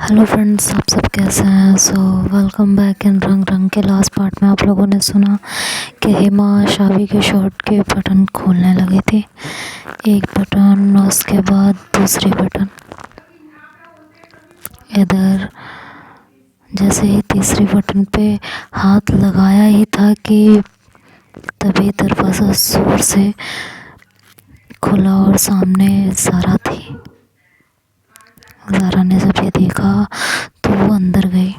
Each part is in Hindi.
हेलो फ्रेंड्स, आप सब कैसे हैं। Welcome back. इन रंग रंग के लास्ट पार्ट में आप लोगों ने सुना कि हिमा शावी के शर्ट के बटन खोलने लगी थी। एक बटन, उसके बाद दूसरी बटन। इधर जैसे ही तीसरी बटन पे हाथ लगाया ही था कि तभी दरवाज़ा जोर से खुला और सामने ज़ारा थी। ज़ारा ने जब ये देखा तो वो अंदर गई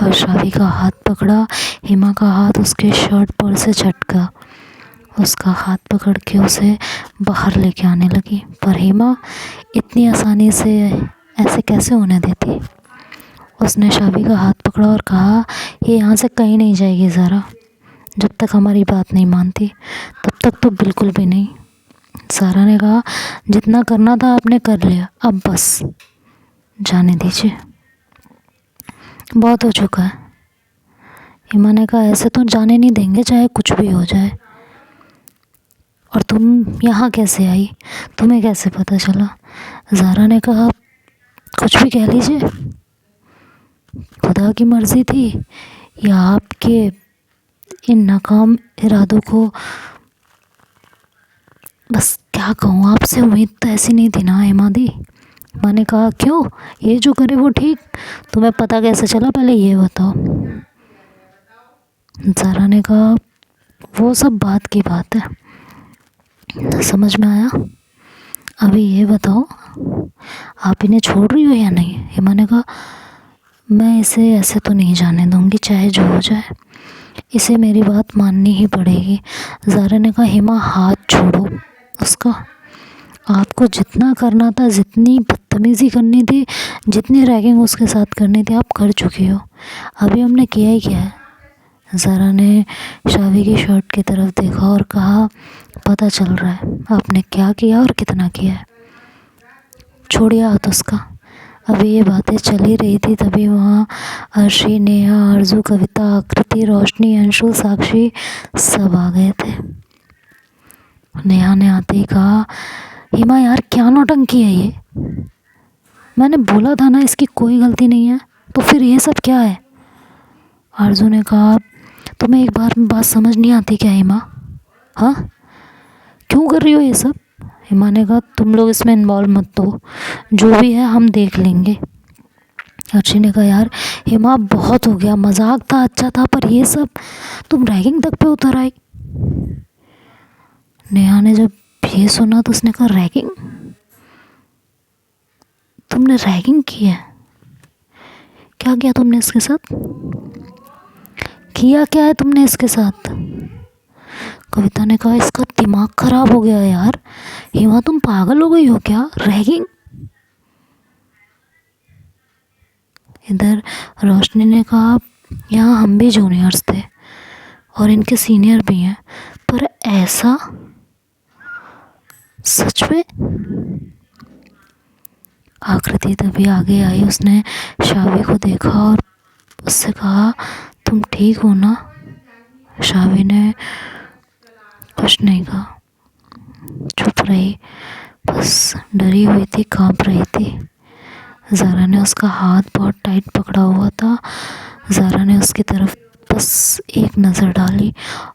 और शावी का हाथ पकड़ा। हिमा का हाथ उसके शर्ट पर से झटका। उसका हाथ पकड़ के उसे बाहर लेके आने लगी, पर हिमा इतनी आसानी से ऐसे कैसे होने देती। उसने शावी का हाथ पकड़ा और कहा, ये यहाँ से कहीं नहीं जाएगी ज़ारा, जब तक हमारी बात नहीं मानती तब तक तो बिल्कुल भी नहीं। ज़ारा ने कहा, जितना करना था आपने कर लिया, अब बस जाने दीजिए, बहुत हो चुका है। हिमा ने कहा, ऐसे तो जाने नहीं देंगे चाहे कुछ भी हो जाए। और तुम यहाँ कैसे आई, तुम्हें कैसे पता चला। ज़ारा ने कहा, कुछ भी कह लीजिए, खुदा की मर्ज़ी थी या आपके इन नाकाम इरादों को। बस क्या कहूँ, आपसे उम्मीद तो ऐसी नहीं थी ना हिमा दी। हिमा ने कहा, क्यों, ये जो करे वो ठीक, तुम्हें पता कैसे चला, पहले ये बताओ। ज़ारा ने कहा, वो सब बात की बात है, समझ में आया। अभी ये बताओ, आप इन्हें छोड़ रही हो या नहीं। हिमा ने कहा, मैं इसे ऐसे तो नहीं जाने दूंगी, चाहे जो हो जाए, इसे मेरी बात माननी ही पड़ेगी। ज़ारा ने कहा, हिमा हाथ छोड़ो उसका। आपको जितना करना था, जितनी बदतमीज़ी करनी थी, जितनी रैगिंग उसके साथ करनी थी, आप कर चुकी हो। अभी हमने किया ही क्या है। ज़ारा ने शावी की शर्ट की तरफ देखा और कहा, पता चल रहा है आपने क्या किया और कितना किया है। छोड़िए हाथ उसका। अभी ये बातें चल ही रही थी, तभी वहाँ अर्शी, नेहा, आरजू, कविता, आकृति, रोशनी, अंशु, साक्षी सब आ गए थे। नेहा ने आते ही कहा, हिमा यार क्या नौटंकी है ये, मैंने बोला था ना इसकी कोई गलती नहीं है, तो फिर ये सब क्या है। आरजू ने कहा, तुम्हें एक बार में बात समझ नहीं आती क्या हिमा, हाँ क्यों कर रही हो ये सब। हिमा ने कहा, तुम लोग इसमें इन्वॉल्व मत हो, जो भी है हम देख लेंगे। अर्शी ने कहा, यार हिमा बहुत हो गया, मजाक था, अच्छा था, पर ये सब तुम रैगिंग तक पे उतर आई। नेहा ने जब ये सुना तो उसने कहा, रैगिंग, तुमने रैगिंग की है, क्या किया तुमने इसके साथ, किया क्या है तुमने इसके साथ। कविता ने कहा, इसका दिमाग खराब हो गया यार, हिमा तुम पागल हो गई हो क्या, रैगिंग। इधर रोशनी ने कहा, यहाँ हम भी जूनियर्स थे और इनके सीनियर भी हैं, पर ऐसा सच में। आकृति तभी आगे आई, उसने शावी को देखा और उससे कहा, तुम ठीक हो ना। शावी ने कुछ नहीं कहा, चुप रही, बस डरी हुई थी, कांप रही थी। ज़ारा ने उसका हाथ बहुत टाइट पकड़ा हुआ था। ज़ारा ने उसकी तरफ बस एक नज़र डाली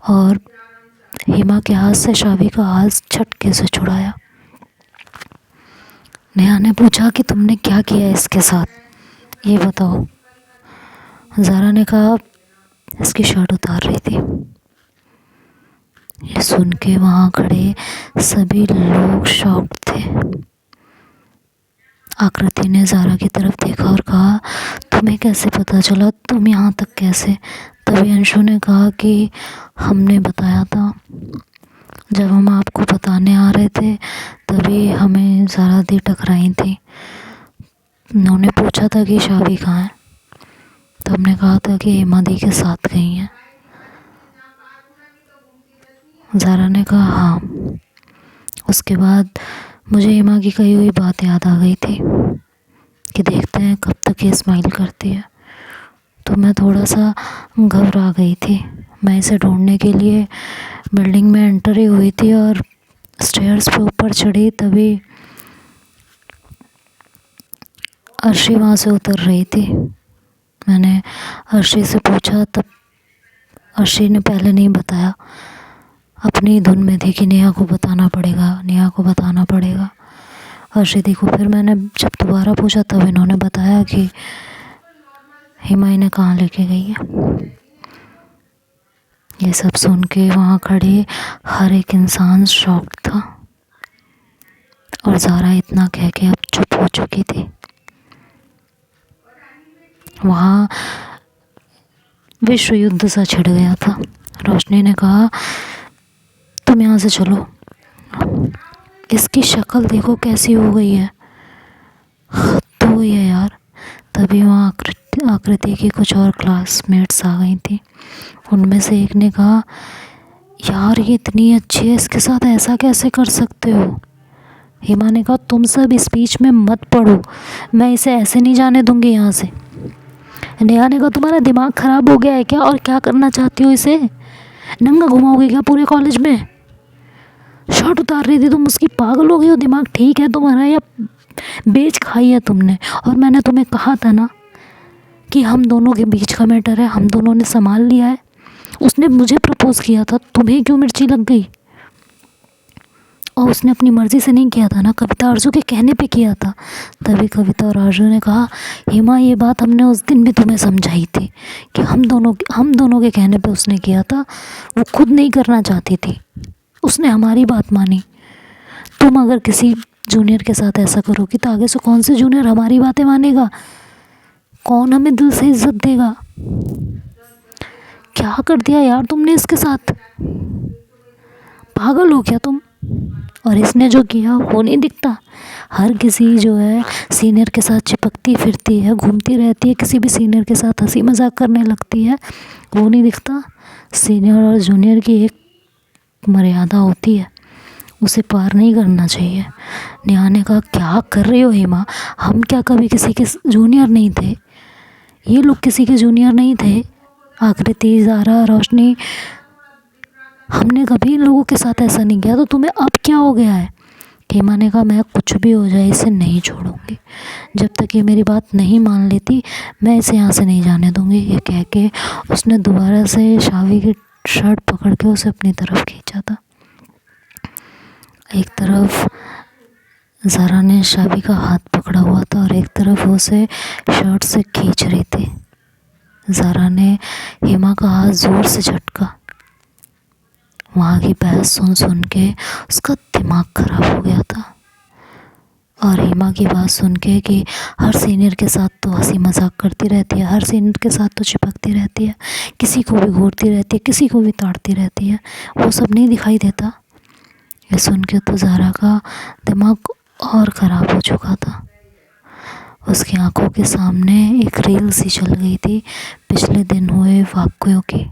और हिमा के हाथ से शावी का हाथ झटके से छुड़ाया। नेहा ने पूछा कि तुमने क्या किया इसके साथ, ये बताओ। ज़ारा ने कहा, इसकी शर्ट उतार रही थी। ये सुन के वहाँ खड़े सभी लोग शॉक्ड थे। आकृति ने ज़ारा की तरफ देखा और कहा, तुम्हें कैसे पता चला, तुम यहाँ तक कैसे। तभी अंशु ने कहा कि हमने बताया था, जब हम आपको बताने आ रहे थे तभी हमें ज़ारा दी टकराई थी। उन्होंने पूछा था कि शावी कहाँ है, तो हमने कहा था कि हिमा दी के साथ गई हैं। ज़ारा ने कहा, हाँ। उसके बाद मुझे हिमा की कही हुई बात याद आ गई थी कि देखते हैं कब तक ये स्माइल करती है। तो मैं थोड़ा सा घबरा गई थी। मैं इसे ढूंढने के लिए बिल्डिंग में एंटर ही हुई थी और स्टेयर्स पे ऊपर चढ़ी, तभी अर्शी वहाँ से उतर रही थी। मैंने अर्शी से पूछा, तब अर्शी ने पहले नहीं बताया, अपनी धुन में थी कि नेहा को बताना पड़ेगा, नेहा को बताना पड़ेगा। अर्शी देखो, फिर मैंने जब दोबारा पूछा तब इन्होंने बताया कि हिमा इन्हें कहाँ लेके गई है। ये सब सुन के वहाँ खड़े हर एक इंसान शॉक था, और ज़ारा इतना कह के अब चुप हो चुकी थी। वहाँ विश्व युद्ध सा छिड़ गया था। रोशनी ने कहा, तुम यहाँ से चलो, इसकी शक्ल देखो कैसी हो गई है, हद हो गई है यार। तभी वहाँ आकृति की कुछ और क्लासमेट्स आ गई थी। उनमें से एक ने कहा, यार ये इतनी अच्छी है, इसके साथ ऐसा कैसे कर सकते हो। हिमा ने कहा, तुम सब इस बीच में मत पड़ो, मैं इसे ऐसे नहीं जाने दूंगी यहाँ से। नेहा ने कहा, तुम्हारा दिमाग ख़राब हो गया है क्या, और क्या करना चाहती हो इसे, नंगा घुमाओगे क्या पूरे कॉलेज में। शर्ट उतार रही थी तुम उसकी, पागल हो गई हो, दिमाग ठीक है तुम्हारा या बेच खाई है तुमने। और मैंने तुम्हें कहा था ना कि हम दोनों के बीच का मैटर है, हम दोनों ने संभाल लिया है। उसने मुझे प्रपोज़ किया था, तुम्हें क्यों मिर्ची लग गई। और उसने अपनी मर्ज़ी से नहीं किया था ना, कविता आरजू के कहने पे किया था। तभी कविता और आरजू ने कहा, हिमा ये बात हमने उस दिन भी तुम्हें समझाई थी कि हम दोनों के कहने पे उसने किया था, वो खुद नहीं करना चाहती थी, उसने हमारी बात मानी। तुम अगर किसी जूनियर के साथ ऐसा करोगी तो आगे से कौन से जूनियर हमारी बातें मानेगा, कौन हमें दिल से इज्जत देगा। क्या कर दिया यार तुमने इसके साथ, पागल हो क्या तुम। और इसने जो किया वो नहीं दिखता। हर किसी जो है सीनियर के साथ चिपकती फिरती है, घूमती रहती है, किसी भी सीनियर के साथ हंसी मजाक करने लगती है, वो नहीं दिखता। सीनियर और जूनियर की एक मर्यादा होती है, उसे पार नहीं करना चाहिए। नेहा ने कहा, क्या कर रही हो हिमा, हम क्या कभी किसी के जूनियर नहीं थे, ये लोग किसी के जूनियर नहीं थे। आकृति, ज़ारा, रोशनी, हमने कभी इन लोगों के साथ ऐसा नहीं किया, तो तुम्हें अब क्या हो गया है। हेमा ने कहा, मैं कुछ भी हो जाए इसे नहीं छोड़ूंगी, जब तक ये मेरी बात नहीं मान लेती मैं इसे यहाँ से नहीं जाने दूंगी। ये कह के उसने दोबारा से शावी की शर्ट पकड़ के उसे अपनी तरफ खींचा था। एक तरफ ज़ारा ने शावी का हाथ पकड़ा हुआ था और एक तरफ उसे शर्ट से खींच रही थी। ज़ारा ने हेमा का हाथ ज़ोर से झटका। वहाँ की बहस सुन सुन के उसका दिमाग ख़राब हो गया था, और हेमा की बात सुन के कि हर सीनियर के साथ तो हंसी मजाक करती रहती है, हर सीनियर के साथ तो चिपकती रहती है, किसी को भी घूरती रहती है, किसी को भी ताड़ती रहती है, वो सब नहीं दिखाई देता। ये सुन के तो ज़ारा का दिमाग और ख़राब हो चुका था। उसकी आंखों के सामने एक रील सी चल गई थी पिछले दिन हुए वाक़यों की।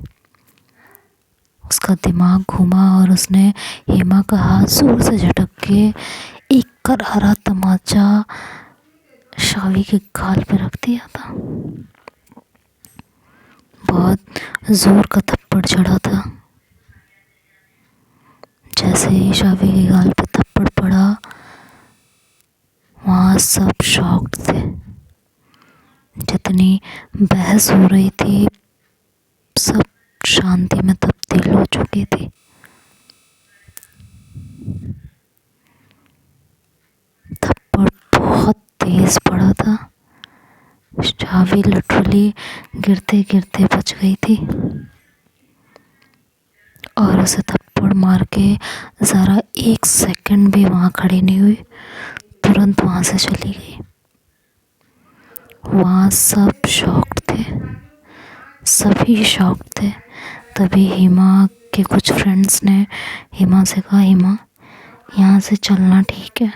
उसका दिमाग घूमा और उसने हेमा का हाथ जोर से झटक के एक करारा तमाचा शावी के गाल पे रख दिया था। बहुत जोर का थप्पड़ चढ़ा था। जैसे ही शावी के गाल पे थप्पड़ पड़ा, वहाँ सब शॉक्ड थे। जितनी बहस हो रही थी सब शांति में तब्दील हो चुकी थी। थप्पड़ बहुत तेज पड़ा था। शावी लिटरली गिरते गिरते बच गई थी, और उसे थप्पड़ मार के ज़रा एक सेकंड भी वहाँ खड़ी नहीं हुई, तुरंत वहाँ से चली गई। वहाँ सब शॉक्ड थे, सभी शॉक्ड थे। तभी हेमा के कुछ फ्रेंड्स ने हेमा से कहा, हेमा यहाँ से चलना ठीक है,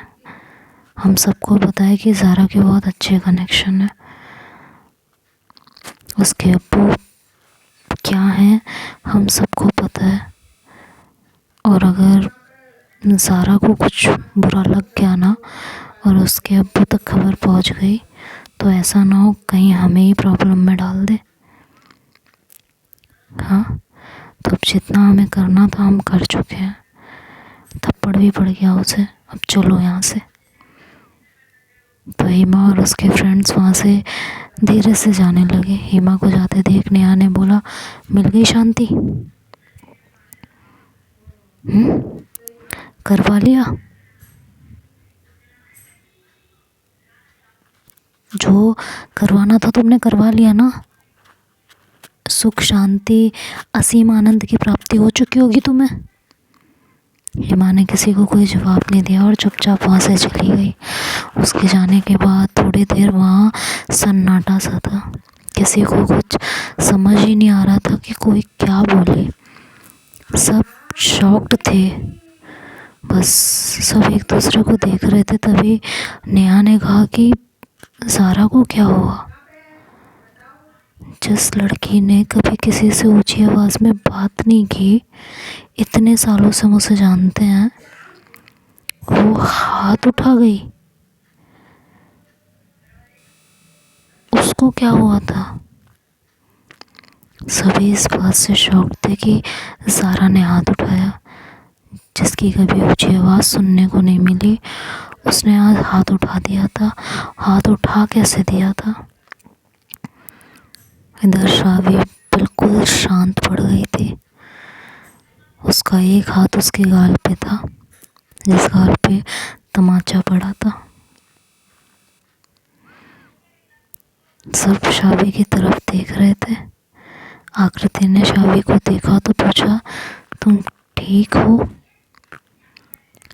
हम सबको पता है कि ज़ारा के बहुत अच्छे कनेक्शन है, उसके अब्बू क्या हैं हम सबको पता है, और अगर ज़ारा को कुछ बुरा लग गया ना और उसके अब्बू तक खबर पहुंच गई तो ऐसा ना हो कहीं हमें ही प्रॉब्लम में डाल दे। हाँ, तो अब जितना हमें करना था हम कर चुके हैं, थप्पड़ भी पड़ गया उसे, अब चलो यहाँ से। तो हिमा और उसके फ्रेंड्स वहाँ से धीरे से जाने लगे। हिमा को जाते देख नेहा ने बोला, मिल गई शांति? करवा लिया? जो करवाना था तुमने करवा लिया ना? सुख शांति असीम आनंद की प्राप्ति हो चुकी होगी तुम्हें। हिमा ने किसी को कोई जवाब नहीं दिया और चुपचाप वहाँ से चली गई। उसके जाने के बाद थोड़ी देर वहाँ सन्नाटा सा था। किसी को कुछ समझ ही नहीं आ रहा था कि कोई क्या बोले। सब शॉक्ड थे, बस सब एक दूसरे को देख रहे थे। तभी नेहा ने कहा कि ज़ारा को क्या हुआ? जिस लड़की ने कभी किसी से ऊंची आवाज़ में बात नहीं की, इतने सालों से मुझे जानते हैं, वो हाथ उठा गई। उसको क्या हुआ था? सभी इस बात से शॉक थे कि ज़ारा ने हाथ उठाया। जिसकी कभी ऊंची आवाज़ सुनने को नहीं मिली, उसने आज हाथ उठा दिया था। हाथ उठा कैसे दिया था? इधर शावी बिल्कुल शांत पड़ गई थी। उसका एक हाथ उसके गाल पे था, जिस गाल पे तमाचा पड़ा था। सब शावी की तरफ देख रहे थे। आकृति ने शावी को देखा तो पूछा, तुम ठीक हो?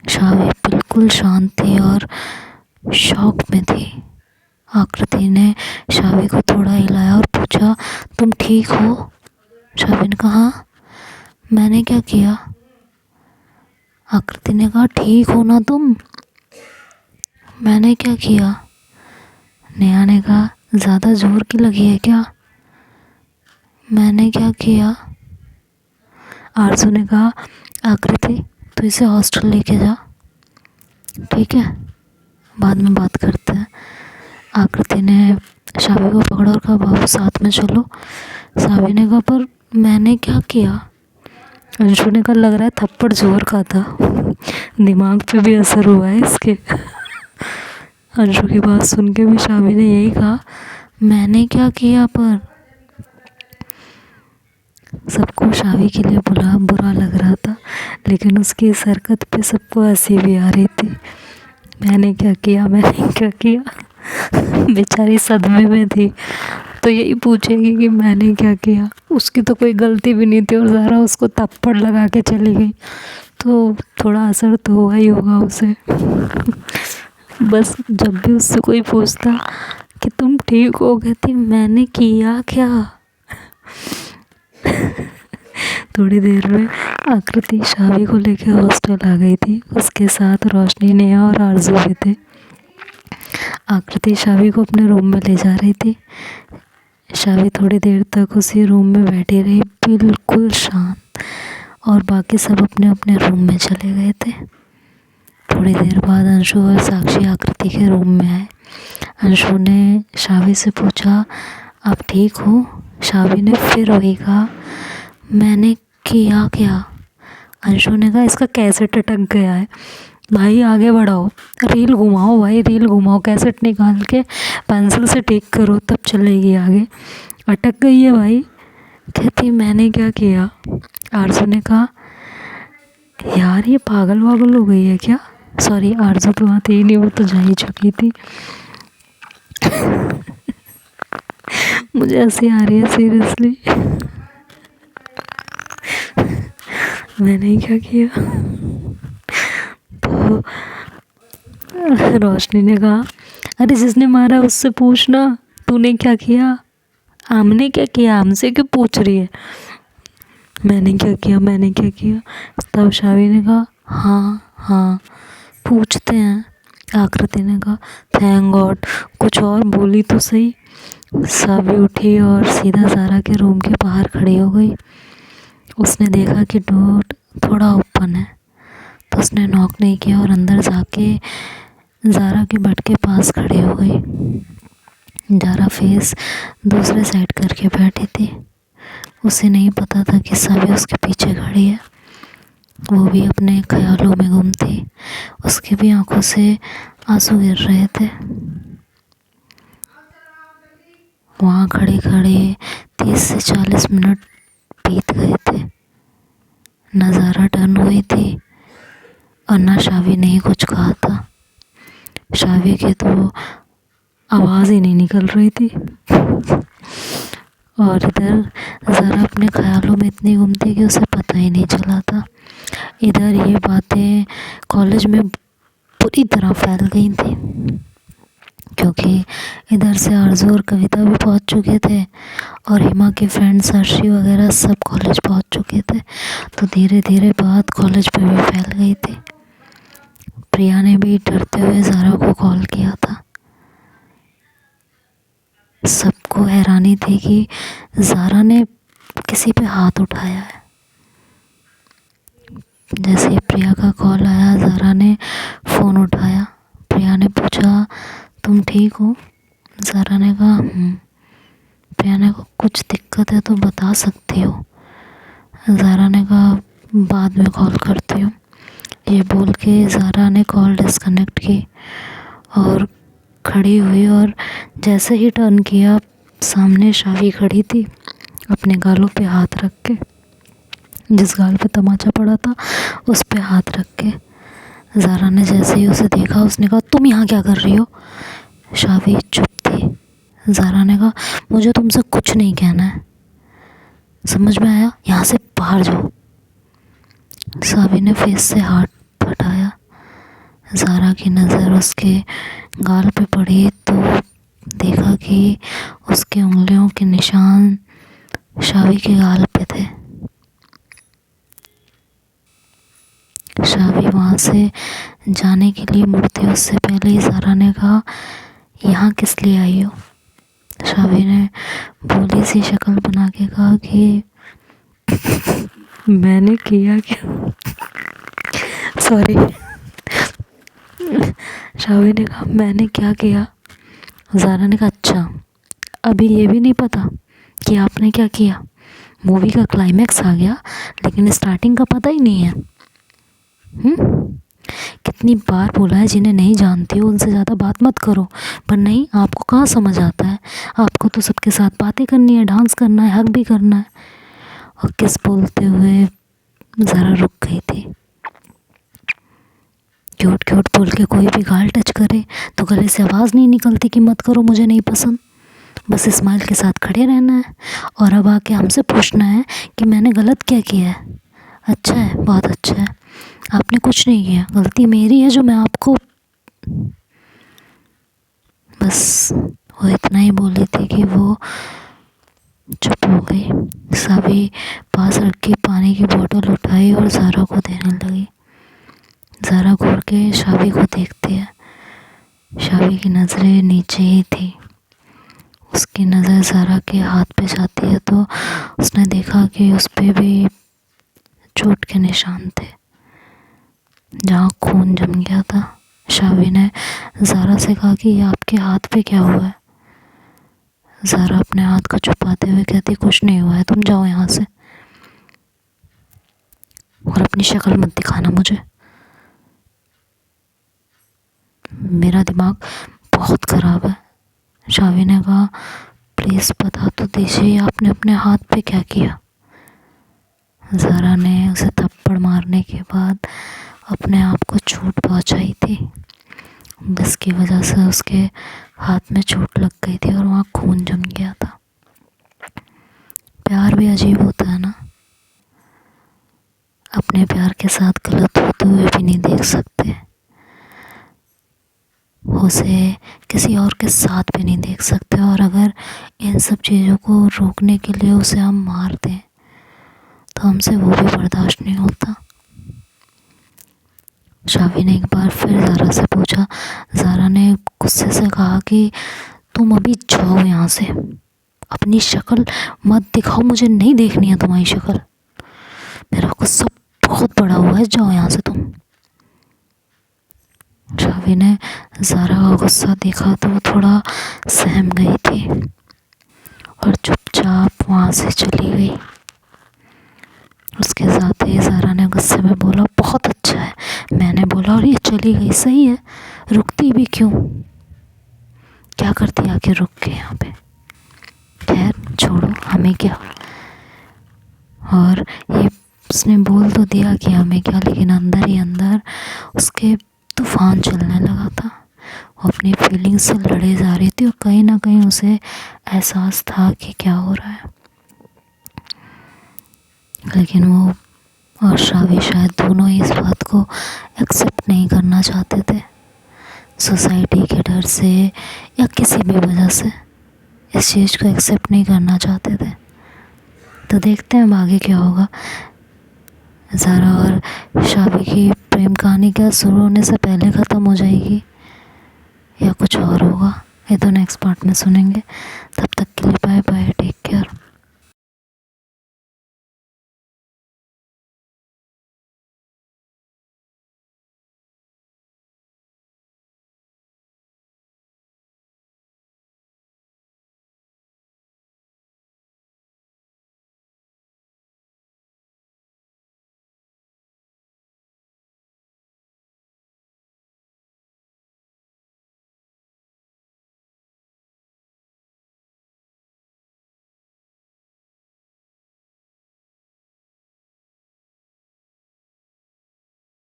शावी बिल्कुल शांत थी और शॉक में थी। आकृति ने शावी को थोड़ा हिलाया और पूछा, तुम ठीक हो? शावी ने कहा, मैंने क्या किया? आकृति ने कहा, ठीक हो ना तुम? मैंने क्या किया? नेहा ने कहा, ज़्यादा जोर की लगी है क्या? मैंने क्या किया? आरजू ने कहा, आकृति तो इसे हॉस्टल लेके जा, ठीक है, बाद में बात करते हैं। आकृति ने शावी को पकड़ा और कहा, बाबू साथ में चलो। शावी ने कहा, पर मैंने क्या किया? अंशु ने कहा, लग रहा है थप्पड़ जोर का था, दिमाग पे भी असर हुआ है इसके। अंशु की बात सुन के भी शावी ने यही कहा, मैंने क्या किया? पर सबको शावी के लिए बुरा लग रहा था, लेकिन उसकी इस हरकत पे सबको हंसी भी आ रही थी। मैंने क्या किया? मैंने क्या किया? बेचारी सदमे में थी, तो यही पूछेगी कि मैंने क्या किया। उसकी तो कोई गलती भी नहीं थी और ज़ारा उसको थप्पड़ लगा के चली गई, तो थोड़ा असर तो हुआ ही होगा उसे। बस जब भी उससे कोई पूछता कि तुम ठीक हो, कहती मैंने किया क्या? थोड़ी देर में आकृति शावी को लेकर हॉस्टल आ गई थी। उसके साथ रोशनी, नेहा और आरजू भी थे। आकृति शावी को अपने रूम में ले जा रही थी। शावी थोड़ी देर तक उसी रूम में बैठी रही, बिल्कुल शांत, और बाकी सब अपने अपने रूम में चले गए थे। थोड़ी देर बाद अंशु और साक्षी आकृति के रूम में आए। अंशु ने शावी से पूछा, आप ठीक हो? शावी ने फिर वही कहा, मैंने किया क्या? अंशु ने कहा, इसका कैसेट अटक गया है भाई, आगे बढ़ाओ, रील घुमाओ भाई, रील घुमाओ, कैसेट निकाल के पेंसिल से टिक करो तब चलेगी आगे, अटक गई है भाई। कहती मैंने क्या किया? आरजू ने कहा, यार ये पागल वागल हो गई है क्या? सॉरी, आरजू तो वहाँ थी नहीं, वो तो जा ही चुकी थी। मुझे हंसी आ रही है सीरियसली। मैंने क्या किया? तो रोशनी ने कहा, अरे जिसने मारा उससे पूछना, तूने क्या किया? हमने क्या किया? हमसे क्यों पूछ रही है? मैंने क्या किया? मैंने क्या किया? तब शावी ने कहा, हाँ हाँ पूछते हैं। आकृति ने कहा, थैंक गॉड, कुछ और बोली तो सही। शावी उठी और सीधा ज़ारा के रूम के बाहर खड़ी हो गई। उसने देखा कि डोर थोड़ा ओपन है, तो उसने नॉक नहीं किया और अंदर जाके ज़ारा के बेड के पास खड़ी हो गई। ज़ारा फेस दूसरे साइड करके बैठी थी। उसे नहीं पता था कि शावी उसके पीछे खड़ी है। वो भी अपने ख्यालों में गुम थी। उसकी भी आंखों से आंसू गिर रहे थे। वहाँ खड़े खड़े 30 से 40 मिनट बीत गए थे। ना ज़ारा टर्न हुई थी और ना शावी ने ही कुछ कहा था। शावी की तो आवाज़ ही नहीं निकल रही थी। और इधर ज़ारा अपने ख्यालों में इतनी गुम थी कि उसे पता ही नहीं चला था। इधर ये बातें कॉलेज में पूरी तरह फैल गई थी, क्योंकि इधर से आरज़ू और कविता भी पहुंच चुके थे और हिमा के फ्रेंड्स अर्शी वगैरह सब कॉलेज पहुंच चुके थे। तो धीरे धीरे बात कॉलेज पे भी फैल गई थी। प्रिया ने भी डरते हुए ज़ारा को कॉल किया था। सबको हैरानी थी कि ज़ारा ने किसी पे हाथ उठाया है। जैसे ही प्रिया का कॉल आया, ज़ारा ने फ़ोन उठाया। प्रिया ने पूछा, तुम ठीक हो? ज़ारा ने कहा प्रिया ने कहा, कुछ दिक्कत है तो बता सकती हो। ज़ारा ने कहा, बाद में कॉल करती हूँ। ये बोल के ज़ारा ने कॉल डिस्कनेक्ट की और खड़ी हुई, और जैसे ही टर्न किया सामने शावी खड़ी थी अपने गालों पे हाथ रख के। जिस गाल पे तमाचा पड़ा था उस पे हाथ रख के। ज़ारा ने जैसे ही उसे देखा उसने कहा, तुम यहाँ क्या कर रही हो? शावी चुप थी। ज़ारा ने कहा, मुझे तुमसे कुछ नहीं कहना है, समझ में आया? यहाँ से बाहर जाओ। शावी ने फेस से हाथ हटाया। ज़ारा की नज़र उसके गाल पे पड़ी तो देखा कि उसके उंगलियों के निशान शावी के गाल पे थे। शावी वहाँ से जाने के लिए मुड़ती उससे पहले ही ज़ारा ने कहा, यहाँ किस लिए आई हो? शावी ने भोली सी शक्ल बना के कहा कि मैंने किया क्या? सॉरी। शावी ने कहा, मैंने क्या किया? ज़ारा ने कहा, अच्छा अभी ये भी नहीं पता कि आपने क्या किया? मूवी का क्लाइमैक्स आ गया लेकिन स्टार्टिंग का पता ही नहीं है। कितनी बार बोला है, जिन्हें नहीं जानती हो उनसे ज़्यादा बात मत करो, पर नहीं, आपको कहाँ समझ आता है। आपको तो सबके साथ बातें करनी है, डांस करना है, हग भी करना है। और किस बोलते हुए ज़रा रुक गई थी। क्यूट क्यूट बोल के कोई भी गाल टच करे तो गले से आवाज़ नहीं निकलती कि मत करो, मुझे नहीं पसंद। बस स्माइल के साथ खड़े रहना है और अब आके हमसे पूछना है कि मैंने गलत क्या किया है। अच्छा है, बहुत अच्छा है, आपने कुछ नहीं किया, गलती मेरी है जो मैं आपको। बस वो इतना ही बोली थी कि वो चुप हो गई। सभी पास रखी पानी की बोतल उठाई और ज़ारा को देने लगी। ज़ारा घूर के शावी को देखती है। शावी की नज़रें नीचे ही थी। उसकी नज़र ज़ारा के हाथ पे जाती है तो उसने देखा कि उस पे भी चोट के निशान थे जहाँ खून जम गया था। शावी ने ज़ारा से कहा कि ये आपके हाथ पे क्या हुआ है? ज़ारा अपने हाथ को छुपाते हुए कहती, कुछ नहीं हुआ है, तुम जाओ यहाँ से और अपनी शक्ल मत दिखाना मुझे, मेरा दिमाग बहुत ख़राब है। शावी ने कहा, प्लीज़ बता तो दीजिए आपने अपने हाथ पे क्या किया? ज़ारा ने उसे थप्पड़ मारने के बाद अपने आप को चोट पहुंचाई थी, जिसकी वजह से उसके हाथ में चोट लग गई थी और वहाँ खून जम गया था। प्यार भी अजीब होता है ना, अपने प्यार के साथ गलत होते हुए भी नहीं देख सकते, उसे किसी और के साथ भी नहीं देख सकते, और अगर इन सब चीज़ों को रोकने के लिए उसे हम मार दें तो हमसे वो भी बर्दाश्त नहीं होता। शावी ने एक बार फिर ज़ारा से पूछा। ज़ारा ने गुस्से से कहा कि तुम अभी जाओ यहाँ से, अपनी शक्ल मत दिखाओ, मुझे नहीं देखनी है तुम्हारी शक्ल, मेरा गुस्सा बहुत बड़ा हुआ है, जाओ यहाँ से तुम। शावी ने ज़ारा का गुस्सा देखा तो वो थोड़ा सहम गई थी और चुपचाप वहाँ से चली गई। उसके साथ ही ज़ारा ने गुस्से में बोला, बहुत अच्छा है, मैंने बोला और ये चली गई, सही है, रुकती भी क्यों, क्या करती आके रुक के यहाँ पे। छोड़ो, हमें क्या। और ये उसने बोल तो दिया कि हमें क्या, लेकिन अंदर ही अंदर उसके तूफान चलने लगा था। वो अपनी फीलिंग्स से लड़े जा रही थी और कहीं ना कहीं उसे एहसास था कि क्या हो रहा है। लेकिन वो और शावी शायद दोनों ही इस बात को एक्सेप्ट नहीं करना चाहते थे, सोसाइटी के डर से या किसी भी वजह से इस चीज़ को एक्सेप्ट नहीं करना चाहते थे। तो देखते हैं अब आगे क्या होगा। ज़ारा और शावी की प्रेम कहानी क्या शुरू होने से पहले ख़त्म हो जाएगी या कुछ और होगा, ये तो नेक्स्ट पार्ट में सुनेंगे। तब तक